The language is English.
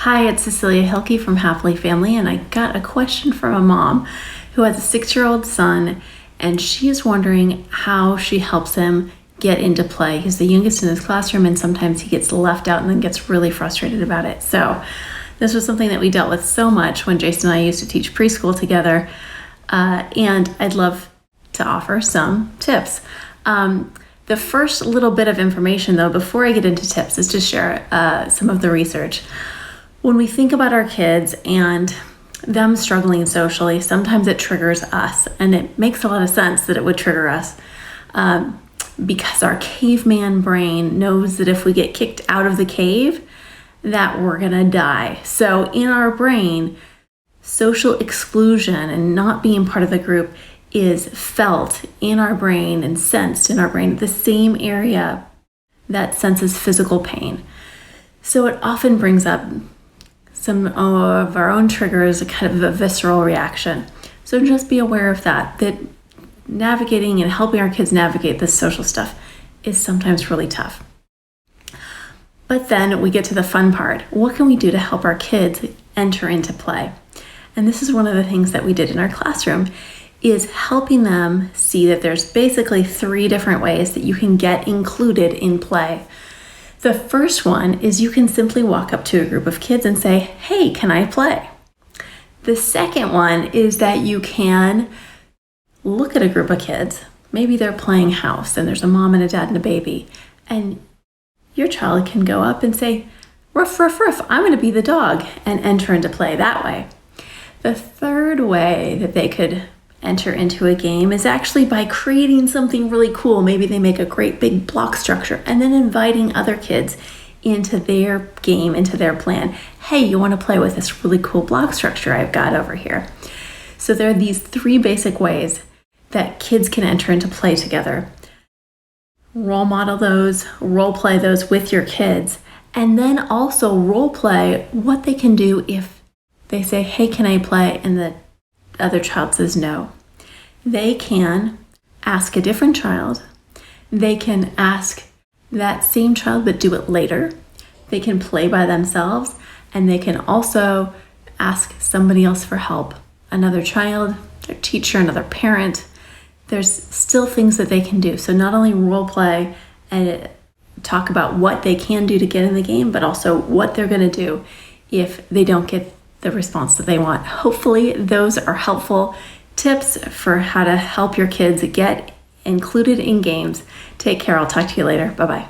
Hi, it's Cecilia Hilke from Happily Family, and I got a question from a mom who has a 6-year-old son, and she is wondering how she helps him get into play. He's the youngest in his classroom, and sometimes he gets left out and then gets really frustrated about it. So this was something that we dealt with so much when Jason and I used to teach preschool together, and I'd love to offer some tips. The first little bit of information, though, before I get into tips, is to share some of the research. When we think about our kids and them struggling socially, sometimes it triggers us, and it makes a lot of sense that it would trigger us because our caveman brain knows that if we get kicked out of the cave, that we're gonna die. So in our brain, social exclusion and not being part of the group is felt in our brain and sensed in our brain, the same area that senses physical pain. So it often brings up some of our own triggers, a kind of a visceral reaction. So just be aware of that navigating and helping our kids navigate this social stuff is sometimes really tough. But then we get to the fun part. What can we do to help our kids enter into play? And this is one of the things that we did in our classroom, is helping them see that there's basically 3 different ways that you can get included in play. The first one is you can simply walk up to a group of kids and say, "Hey, can I play?" The second one is that you can look at a group of kids. Maybe they're playing house and there's a mom and a dad and a baby, and your child can go up and say, "Ruff, ruff, ruff, I'm going to be the dog," and enter into play that way. The third way that they could enter into a game is actually by creating something really cool. Maybe they make a great big block structure and then inviting other kids into their game, into their plan. "Hey, you want to play with this really cool block structure I've got over here?" So there are these 3 basic ways that kids can enter into play together. Role model those, role play those with your kids, and then also role play what they can do if they say, "Hey, can I play?" and the other child says no. They can ask a different child. They can ask that same child but do it later. They can play by themselves, and they can also ask somebody else for help. Another child, their teacher, another parent. There's still things that they can do. So not only role play and talk about what they can do to get in the game, but also what they're going to do if they don't get the response that they want. Hopefully those are helpful tips for how to help your kids get included in games. Take care. I'll talk to you later. Bye-bye.